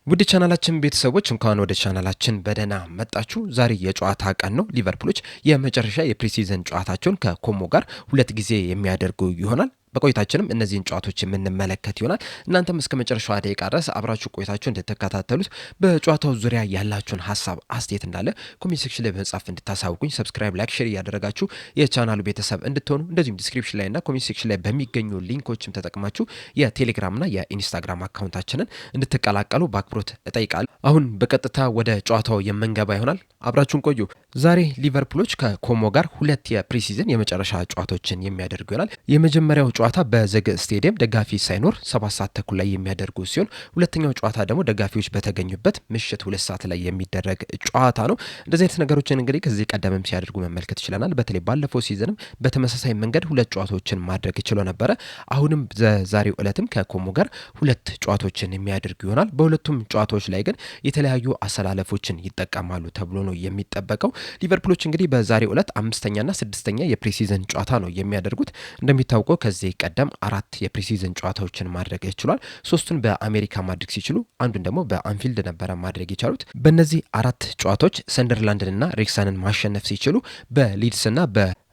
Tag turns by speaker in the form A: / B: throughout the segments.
A: ውድ ቻናላችን ቤተሰቦች እንኳን ወደ ቻናላችን በደህና መጣችሁ። ዛሬ የጨዋታ ቀን ነው። ሊቨርፑሎች የመጨረሻ የፕሪሲዝን ጨዋታቸውን ከኮሞ ጋር ሁለት ጊዜ የሚያደርጉ ይሆናል። በቆይታችንም እነዚህን ጨዋታዎች የምንመለከት ይሆናል። እናንተም እስከ መጨረሻው ደቂቃ ድረስ አብራችሁ ቆይታችሁ እንድትከታተሉት በጨዋታው ዙሪያ ያላችሁን ሀሳብ አስተያየት እንዳለ ኮሜንት ሴክሽን ላይ በመጻፍ እንድታሳውቁኝ፣ ሰብስክራይብ፣ ላይክ፣ ሼር እያደረጋችሁ የቻናሉ ቤተሰብ እንድትሆኑ እንደዚሁም ዲስክሪፕሽን ላይ እና ኮሜንት ሴክሽን ላይ በሚገኙ ሊንኮችም ተጠቅማችሁ የቴሌግራምና የኢንስታግራም አካውንታችንን እንድትቀላቀሉ በአክብሮት እጠይቃለሁ። አሁን በቀጥታ ወደ ጨዋታው የምንገባ ይሆናል። አብራችሁን ቆዩ። ዛሬ ሊቨርፑሎች ከኮሞ ጋር ሁለት የፕሪሲዝን የመጨረሻ ጨዋታዎችን የሚያደርጉ ይሆናል። የመጀመሪያው ጨዋታ በዝግ ስቴዲየም ደጋፊ ሳይኖር 7 ሰዓት ተኩል ላይ የሚያደርጉ ሲሆን ሁለተኛው ጨዋታ ደግሞ ደጋፊዎች በተገኙበት ምሽት 2 ሰዓት ላይ የሚደረግ ጨዋታ ነው። እንደዚህ አይነት ነገሮችን እንግዲህ ከዚህ ቀደምም ሲያደርጉ መመልከት ይችላል። በተለይ ባለፈው ሲዝንም በተመሳሳይ መንገድ ሁለት ጨዋታዎችን ማድረግ ይችሎ ነበረ። አሁንም ዛሬው ዕለትም ከኮሞ ጋር ሁለት ጨዋታዎችን የሚያደርጉ ይሆናል። በሁለቱም ጨዋታዎች ላይ ግን የተለያዩ አሰላለፎችን ይጠቀማሉ ተብሎ ነው የሚጠበቀው። ሊቨርፑሎች እንግዲህ በዛሬው ዕለት 5ኛና 6ኛ የፕሪሲዝን ጨዋታ ነው የሚያደርጉት። እንደሚታወቀው ከዚህ ቀደም 4 የፕሪሲዝን ጨዋታዎችን ማድረግ ይችላል። 3ቱን በአሜሪካ ማድረግ ሲችሉ አንዱን ደግሞ በአንፊልድ ነበረ ማድረግ የቻሉት። በእነዚህ 4 ጨዋታዎች ሰንደርላንድንና ሬክሳንን ማሸነፍ ሲችሉ በሊድስና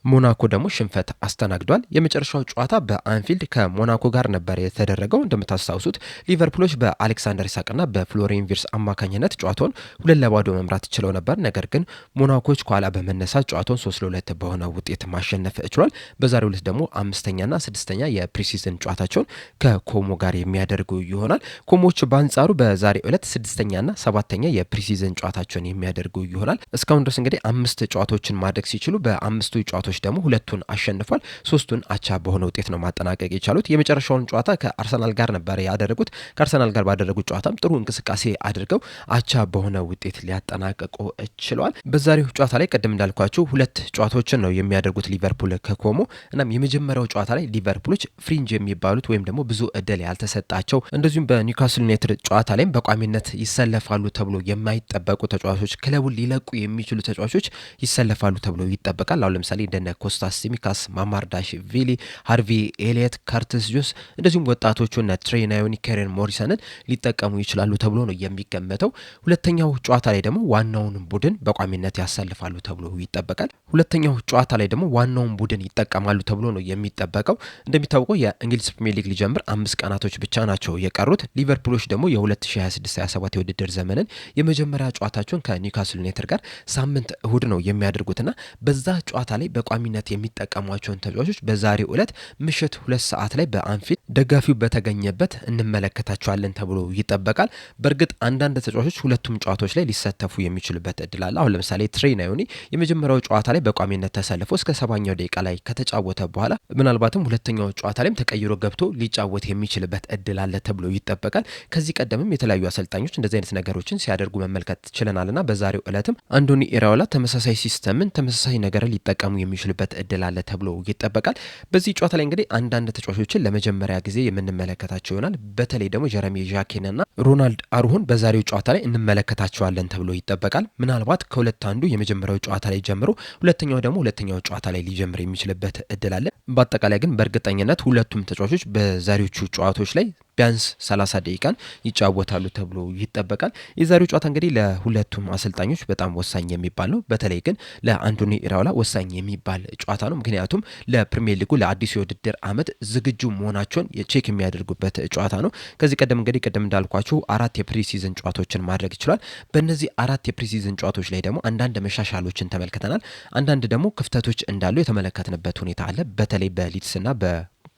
A: ሞናኮ ደግሞ ሽንፈት አስተናግዷል። የመጨረሻው ጨዋታ በአንፊልድ ከሞናኮ ጋር ነበር የተደረገው። እንደምታስታውሱት ሊቨርፑሎች በአሌክሳንደር ኢሳቅና በፍሎሪን ቪርስ አማካኝነት ጨዋታውን 2-0 መምራት ችለው ነበር። ነገር ግን ሞናኮች ከኋላ በመነሳት ጨዋታውን 3-2 በሆነ ውጤት ማሸነፍ ችሏል። በዛሬው ዕለት ደግሞ 5ኛና 6ኛ የፕሪሲዝን ጨዋታቸውን ከኮሞ ጋር የሚያደርጉ ይሆናል። ኮሞች በአንጻሩ በዛሬው ዕለት 6ኛና 7ኛ የፕሪሲዝን ጨዋታቸውን የሚያደርጉ ይሆናል። እስካሁን ድረስ እንግዲህ 5 ጨዋታዎችን ማድረግ ሲችሉ በአምስቱ ጨዋታዎች ደግሞ ሁለቱን አሸንፏል። 3ቱን አቻ በሆነ ውጤት ነው ማጠናቀቅ የቻሉት። የመጨረሻውን ጨዋታ ከአርሰናል ጋር ነበር ያደረጉት። ከአርሰናል ጋር ባደረጉት ጨዋታም ጥሩ እንቅስቃሴ አድርገው አቻ በሆነ ውጤት ሊያጠናቀቁ ችለዋል። በዛሬው ጨዋታ ላይ ቅድም እንዳልኳችሁ ሁለት ጨዋታዎችን ነው የሚያደርጉት ሊቨርፑል ከኮሞ። እናም የመጀመሪያው ጨዋታ ላይ ሊቨርፑሎች ፍሪንጅ የሚባሉት ወይም ደግሞ ብዙ እድል ያልተሰጣቸው እንደዚሁም በኒውካስል ዩናይትድ ጨዋታ ላይም በቋሚነት ይሰለፋሉ ተብሎ የማይጠበቁ ተጫዋቾች፣ ክለቡን ሊለቁ የሚችሉ ተጫዋቾች ይሰለፋሉ ተብሎ ይጠበቃል። አሁን ለምሳሌ ኮስታስ ሲሚካስ፣ ማማርዳሽ ቪሊ፣ ሃርቪ ኤሊየት፣ ካርትስ ጆስ እንደዚሁም ወጣቶቹ እነ ትሬናዮኒ፣ ኬረን ሞሪሰንን ሊጠቀሙ ይችላሉ ተብሎ ነው የሚገመተው። ሁለተኛው ጨዋታ ላይ ደግሞ ዋናውን ቡድን በቋሚነት ያሳልፋሉ ተብሎ ይጠበቃል። ሁለተኛው ጨዋታ ላይ ደግሞ ዋናውን ቡድን ይጠቀማሉ ተብሎ ነው የሚጠበቀው። እንደሚታወቀው የእንግሊዝ ፕሪሚየር ሊግ ሊጀምር 5 ቀናቶች ብቻ ናቸው የቀሩት። ሊቨርፑሎች ደግሞ የ2026/27 የውድድር ዘመንን የመጀመሪያ ጨዋታቸውን ከኒውካስል ዩናይትድ ጋር ሳምንት እሁድ ነው የሚያደርጉትና በዛ ጨዋታ ላይ በቋሚነት የሚጠቀሟቸውን ተጫዋቾች በዛሬው ዕለት ምሽት 2 ሰዓት ላይ በአንፊልድ ደጋፊው በተገኘበት እንመለከታቸዋለን ተብሎ ይጠበቃል። በእርግጥ አንዳንድ ተጫዋቾች ሁለቱም ጨዋታዎች ላይ ሊሳተፉ የሚችሉበት እድል አለ። አሁን ለምሳሌ ትሬናዮኒ የመጀመሪያው ጨዋታ ላይ በቋሚነት ተሰልፎ እስከ 70ኛው ደቂቃ ላይ ከተጫወተ በኋላ ምናልባትም ሁለተኛው ጨዋታ ላይም ተቀይሮ ገብቶ ሊጫወት የሚችልበት እድል አለ ተብሎ ይጠበቃል። ከዚህ ቀደምም የተለያዩ አሰልጣኞች እንደዚህ አይነት ነገሮችን ሲያደርጉ መመልከት ችለናልና በዛሬው ዕለትም አንዶኒ ኢራኦላ ተመሳሳይ ሲስተምን ተመሳሳይ ነገርን ሊጠቀሙ የሚችሉበት እድል አለ ተብሎ ይጠበቃል። በዚህ ጨዋታ ላይ እንግዲህ አንዳንድ ተጫዋቾችን ለመጀመሪያ ጊዜ የምንመለከታቸው ይሆናል። በተለይ ደግሞ ጀረሚ ዣኬንና ሮናልድ አሩሆን በዛሬው ጨዋታ ላይ እንመለከታቸዋለን ተብሎ ይጠበቃል። ምናልባት ከሁለት አንዱ የመጀመሪያው ጨዋታ ላይ ጀምሮ ሁለተኛው ደግሞ ሁለተኛው ጨዋታ ላይ ሊጀምር የሚችልበት እድል አለ። በአጠቃላይ ግን በእርግጠኝነት ሁለቱም ተጫዋቾች በዛሬዎቹ ጨዋታዎች ላይ ቢያንስ 30 ደቂቃን ይጫወታሉ ተብሎ ይጠበቃል። የዛሬው ጨዋታ እንግዲህ ለሁለቱም አሰልጣኞች በጣም ወሳኝ የሚባል ነው። በተለይ ግን ለአንዶኒ ኢራኦላ ወሳኝ የሚባል ጨዋታ ነው። ምክንያቱም ለፕሪሚየር ሊጉ ለአዲሱ የውድድር ዓመት ዝግጁ መሆናቸውን ቼክ የሚያደርጉበት ጨዋታ ነው። ከዚህ ቀደም እንግዲህ ቅድም እንዳልኳችሁ 4 የፕሪሲዝን ጨዋታዎችን ማድረግ ይችላል። በእነዚህ 4 የፕሪሲዝን ጨዋታዎች ላይ ደግሞ አንዳንድ መሻሻሎችን ተመልክተናል። አንዳንድ ደግሞ ክፍተቶች እንዳሉ የተመለከትንበት ሁኔታ አለ። በተለይ በሊድስና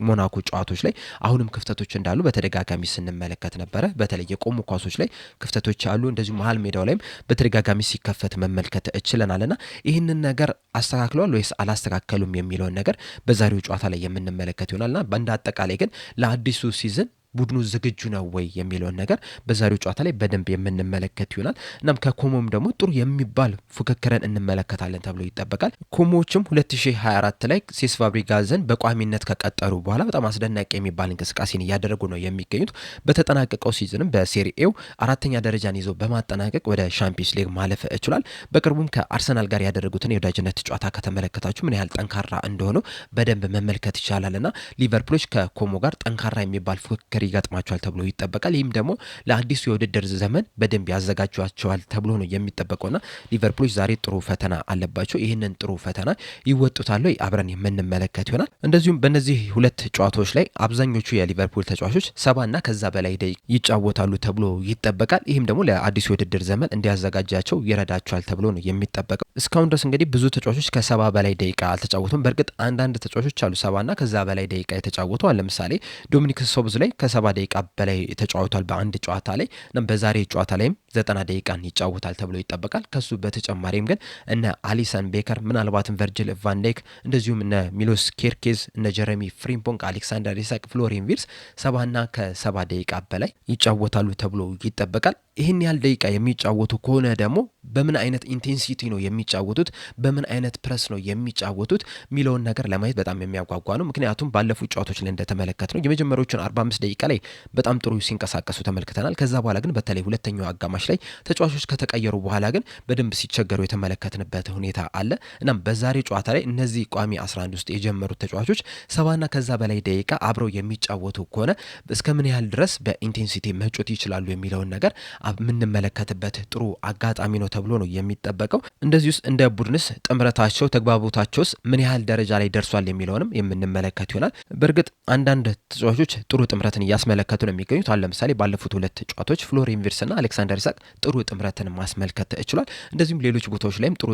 A: ሞናኮ ጨዋታዎች ላይ አሁንም ክፍተቶች እንዳሉ በተደጋጋሚ ስንመለከት ነበረ። በተለይ የቆሙ ኳሶች ላይ ክፍተቶች አሉ። እንደዚሁ መሀል ሜዳው ላይም በተደጋጋሚ ሲከፈት መመልከት እችለናልና ይህንን ነገር አስተካክለዋል ወይስ አላስተካከሉም የሚለውን ነገር በዛሬው ጨዋታ ላይ የምንመለከት ይሆናልና በእንደ አጠቃላይ ግን ለአዲሱ ሲዝን ቡድኑ ዝግጁ ነው ወይ የሚለውን ነገር በዛሬው ጨዋታ ላይ በደንብ የምንመለከት ይሆናል። እናም ከኮሞም ደግሞ ጥሩ የሚባል ፉክክርን እንመለከታለን ተብሎ ይጠበቃል። ኮሞዎችም 2024 ላይ ሴስ ፋብሪጋዝን በቋሚነት ከቀጠሩ በኋላ በጣም አስደናቂ የሚባል እንቅስቃሴን እያደረጉ ነው የሚገኙት። በተጠናቀቀው ሲዝንም በሴሪኤው 4ኛ ደረጃን ይዞ በማጠናቀቅ ወደ ሻምፒዮንስ ሊግ ማለፍ ችሏል። በቅርቡም ከአርሰናል ጋር ያደረጉትን የወዳጅነት ጨዋታ ከተመለከታችሁ ምን ያህል ጠንካራ እንደሆኑ በደንብ መመልከት ይቻላልና ሊቨርፑሎች ከኮሞ ጋር ጠንካራ የሚባል ፉክክር ይገጥማቸዋል ተብሎ ይጠበቃል። ይህም ደግሞ ለአዲሱ የውድድር ዘመን በደንብ ያዘጋጇቸዋል ተብሎ ነው የሚጠበቀውና ሊቨርፑሎች ዛሬ ጥሩ ፈተና አለባቸው። ይህንን ጥሩ ፈተና ይወጡታል ወይ አብረን የምንመለከት ይሆናል። እንደዚሁም በእነዚህ ሁለት ጨዋታዎች ላይ አብዛኞቹ የሊቨርፑል ተጫዋቾች 70 እና ከዛ በላይ ደቂቃ ይጫወታሉ ተብሎ ይጠበቃል። ይህም ደግሞ ለአዲሱ የውድድር ዘመን እንዲያዘጋጃቸው ይረዳቸዋል ተብሎ ነው የሚጠበቀው። እስካሁን ድረስ እንግዲህ ብዙ ተጫዋቾች ከ70 በላይ ደቂቃ አልተጫወቱም። በእርግጥ አንዳንድ ተጫዋቾች አሉ 70 እና ከዛ በላይ ደቂቃ የተጫወቱ። ለምሳሌ ዶሚኒክ ሶቦስላይ ከ70 ደቂቃ በላይ ተጫውቷል በአንድ ጨዋታ ላይ እና በዛሬ ጨዋታ ላይም 90 ደቂቃን ይጫወታል ተብሎ ይጠበቃል። ከሱ በተጨማሪም ግን እነ አሊሰን ቤከር፣ ምናልባትም ቨርጅል ቫን ዳይክ፣ እንደዚሁም እነ ሚሎስ ኬርኬዝ፣ እነ ጀረሚ ፍሪምፖንግ፣ አሌክሳንደር ኢሳክ፣ ፍሎሪን ቪርትስ 70 እና ከ70 ደቂቃ በላይ ይጫወታሉ ተብሎ ይጠበቃል። ይህን ያህል ደቂቃ የሚጫወቱ ከሆነ ደግሞ በምን አይነት ኢንቴንሲቲ ነው የሚጫወቱት፣ በምን አይነት ፕረስ ነው የሚጫወቱት ሚለውን ነገር ለማየት በጣም የሚያጓጓ ነው። ምክንያቱም ባለፉት ጨዋታዎች ላይ እንደተመለከት ነው የመጀመሪያዎቹን 45 ደቂቃ ላይ በጣም ጥሩ ሲንቀሳቀሱ ተመልክተናል። ከዛ በኋላ ግን በተለይ ሁለተኛው አጋማሽ ላይ ተጫዋቾች ከተቀየሩ በኋላ ግን በደንብ ሲቸገሩ የተመለከትንበት ሁኔታ አለ። እናም በዛሬ ጨዋታ ላይ እነዚህ ቋሚ 11 ውስጥ የጀመሩት ተጫዋቾች 70 እና ከዛ በላይ ደቂቃ አብረው የሚጫወቱ ከሆነ እስከ ምን ያህል ድረስ በኢንቴንሲቲ መጮት ይችላሉ የሚለውን ነገር የምንመለከትበት ጥሩ አጋጣሚ ነው ተብሎ ነው የሚጠበቀው። እንደዚህ ውስጥ እንደ ቡድንስ ጥምረታቸው ተግባቦታቸውስ ምን ያህል ደረጃ ላይ ደርሷል የሚለውንም የምንመለከት ይሆናል። በእርግጥ አንዳንድ ተጫዋቾች ጥሩ ጥምረትን እያስመለከቱ ነው የሚገኙት። ለምሳሌ ባለፉት ሁለት ጨዋታዎች ፍሎሪን ቪርትስ እና አሌክሳንደር ኢሳክ ጥሩ ጥምረትን ማስመልከት ችሏል። እንደዚሁም ሌሎች ቦታዎች ላይም ጥሩ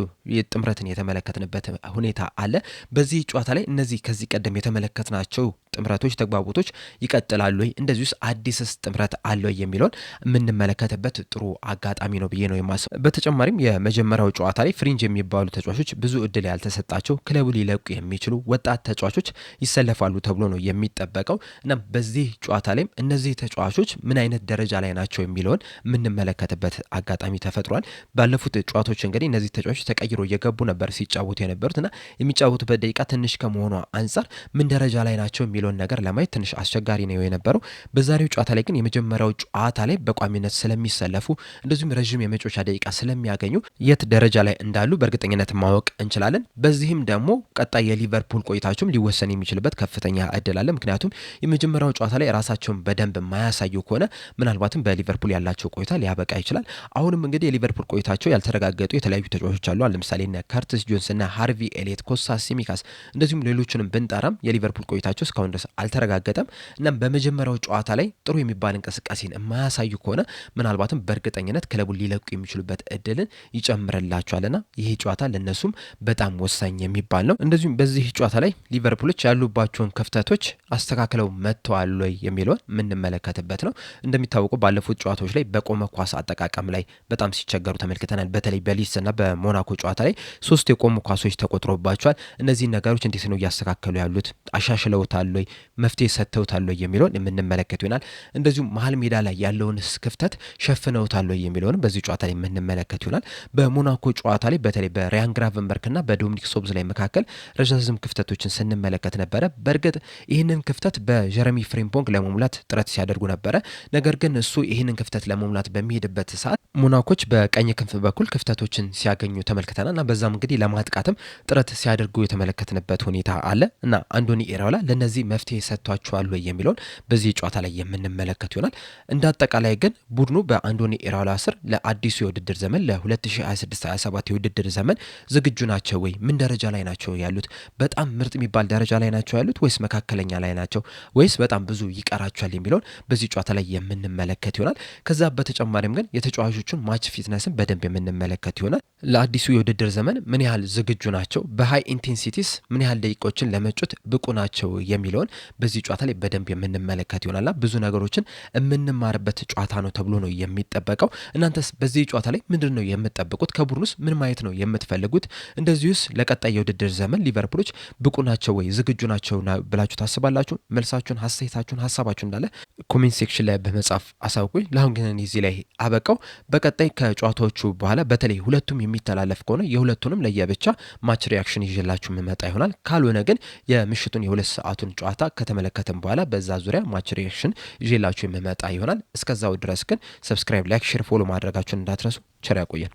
A: ጥምረትን የተመለከትንበት ሁኔታ አለ። በዚህ ጨዋታ ላይ እነዚህ ከዚህ ቀደም የተመለከትናቸው ጥምረቶች ተግባቦቶች ይቀጥላሉ ወይ፣ እንደዚህ ውስጥ አዲስስ ጥምረት አለ ወይ የሚለውን የምንመለከትበት ጥሩ አጋጣሚ ነው ብዬ ነው የማስበው። በተጨማሪም የመጀመሪያው ጨዋታ ላይ ፍሪንጅ የሚባሉ ተጫዋቾች ብዙ እድል ያልተሰጣቸው ክለቡ ሊለቁ የሚችሉ ወጣት ተጫዋቾች ይሰለፋሉ ተብሎ ነው የሚጠበቀው እና በዚህ ጨዋታ ላይም እነዚህ ተጫዋቾች ምን አይነት ደረጃ ላይ ናቸው የሚለውን የምንመለከትበት አጋጣሚ ተፈጥሯል። ባለፉት ጨዋታዎች እንግዲህ እነዚህ ተጫዋቾች ተቀይሮ እየገቡ ነበር ሲጫወቱ የነበሩት እና የሚጫወቱበት ደቂቃ ትንሽ ከመሆኑ አንጻር ምን ደረጃ ላይ ናቸው የሚለውን ነገር ለማየት ትንሽ አስቸጋሪ ነው የነበረው። በዛሬው ጨዋታ ላይ ግን የመጀመሪያው ጨዋታ ላይ በቋሚነት ስለሚሰለፉ እንደዚሁም ረዥም የመጮቻ ደቂቃ ስለሚያገኙ የት ደረጃ ላይ እንዳሉ በእርግጠኝነት ማወቅ እንችላለን። በዚህም ደግሞ ቀጣይ የሊቨርፑል ቆይታቸውም ሊወሰን የሚችልበት ከፍተኛ እድል አለ። ምክንያቱም የመጀመሪያው ጨዋታ ላይ ራሳቸውን በደንብ የማያሳዩ ከሆነ ምናልባትም በሊቨርፑል ያላቸው ቆይታ ሊያበቃ ይችላል። አሁንም እንግዲህ የሊቨርፑል ቆይታቸው ያልተረጋገጡ የተለያዩ ተጫዋቾች አሉ። ለምሳሌ እነ ከርቲስ ጆንስ እና ሃርቪ ኤሊየት፣ ኮስታስ ሲሚካስ እንደዚሁም ሌሎችንም ብንጠራም የሊቨርፑል ቆይታቸው እስካሁን ድረስ አልተረጋገጠም። እናም በመጀመሪያው ጨዋታ ላይ ጥሩ የሚባል እንቅስቃሴን የማያሳዩ ከሆነ ምናልባትም በእርግጠኝነት ክለቡን ሊለቁ የሚችሉበት እድልን ይጨምርላቸዋልና ይሄ ጨዋታ ለነሱም በጣም ወሳኝ የሚባል ነው። እንደዚሁም በዚህ ጨዋታ ላይ ሊቨርፑሎች ያሉባቸውን ክፍተቶች አስተካክለው መጥተዋል ወይ የሚለውን የምንመለከትበት ነው። እንደሚታወቀው ባለፉት ጨዋታዎች ላይ በቆመ ኳስ አጠቃቀም ላይ በጣም ሲቸገሩ ተመልክተናል። በተለይ በሊድስ እና በሞናኮ ጨዋታ ላይ 3 የቆሙ ኳሶች ተቆጥሮባቸዋል። እነዚህን ነገሮች እንዴት ነው እያስተካከሉ ያሉት? አሻሽለውታል ወይ? መፍትሄ ሰጥተውታል ወይ የሚለውን የምንመለከት ይሆናል። እንደዚሁም መሀል ሜዳ ላይ ያለውን ክፍተት ሸፍነውታል ወይ የሚለውን በዚህ ጨዋታ ላይ የምንመለከት ይሆናል። በሞናኮ ጨዋታ ላይ በተለይ በሪያን ግራቨንበርክ እና በዶሚኒክ ሶቦስላይ መካከል ረዣዝም ክፍተቶችን ስንመለከት ነበረ። በእርግጥ ይህንን ክፍተት በጀረሚ ፍሪምፖንግ ለመሙላት ጥረት ሲያደርጉ ነበረ። ነገር ግን እሱ ይህንን ክፍተት ለመሙላት በሚሄድበት ሰዓት ሞናኮች በቀኝ ክንፍ በኩል ክፍተቶችን ሲያገኙ ተመልክተናል እና በዛም እንግዲህ ለማጥቃትም ጥረት ሲያደርጉ የተመለከትንበት ሁኔታ አለ እና አንዶኒ ኢራኦላ ለነዚህ መፍትሄ ሰጥቷቸዋል ወይ የሚለውን በዚህ ጨዋታ ላይ የምንመለከት ይሆናል። እንደ አጠቃላይ ግን ቡድኑ በአንዶኒ ኢራኦላ ስር ለአዲሱ የውድድር ዘመን ለ2026/27 የውድድር ዘመን ዝግጁ ናቸው ወይ? ምን ደረጃ ላይ ናቸው ያሉት? በጣም ምርጥ የሚባል ደረጃ ላይ ናቸው ያሉት ወይስ መካከለኛ ላይ ናቸው ወይስ በጣም ብዙ ይቀራቸዋል የሚለውን በዚህ ጨዋታ ላይ የምንመለከት ይሆናል። ከዛ በተጨማሪም ግን የተጫዋቾቹን ማች ፊትነስን በደንብ የምንመለከት ይሆናል። ለአዲሱ የውድድር ዘመን ምን ያህል ዝግጁ ናቸው፣ በሃይ ኢንቴንሲቲስ ምን ያህል ደቂቆችን ለመጮት ብቁ ናቸው የሚለውን በዚህ ጨዋታ ላይ በደንብ የምንመለከት ይሆናልና ብዙ ነገሮችን የምንማርበት ጨዋታ ነው ተብሎ ነው የሚጠበቀው። እናንተስ በዚህ ጨዋታ ላይ ምንድን ነው የምትጠብቁት? ከቡድኑስ ምን ማየት ነው የምትፈልጉት? እንደዚሁስ ለቀጣይ የውድድር ዘመን ሊቨርፑሎች ብቁ ናቸው ወይ ዝግጁ ናቸው ብላችሁ ታስባላችሁ? መልሳችሁን፣ አስተያየታችሁን፣ ሀሳባችሁ እንዳለ ኮሜንት ሴክሽን ላይ በመጻፍ አሳውቁኝ። ለአሁን ግን እዚህ ላይ አበቃው። በቀጣይ ከጨዋታዎቹ በኋላ በተለይ ሁለቱም የሚተላለፍ ከሆነ የሁለቱንም ለየብቻ ማች ሪያክሽን ይዤላችሁ የምመጣ ይሆናል። ካልሆነ ግን የምሽቱን የ2 ሰዓቱን ጨዋታ ከተመለከተን በኋላ በዛ ዙሪያ ማች ሪያክሽን ይዤላችሁ የምመጣ ይሆናል። እስከዛው ድረስ ግን ሰብስክራይብ፣ ላይክ፣ ሼር፣ ፎሎ ማድረጋችሁን እንዳትረሱ። ቸር ያቆየን።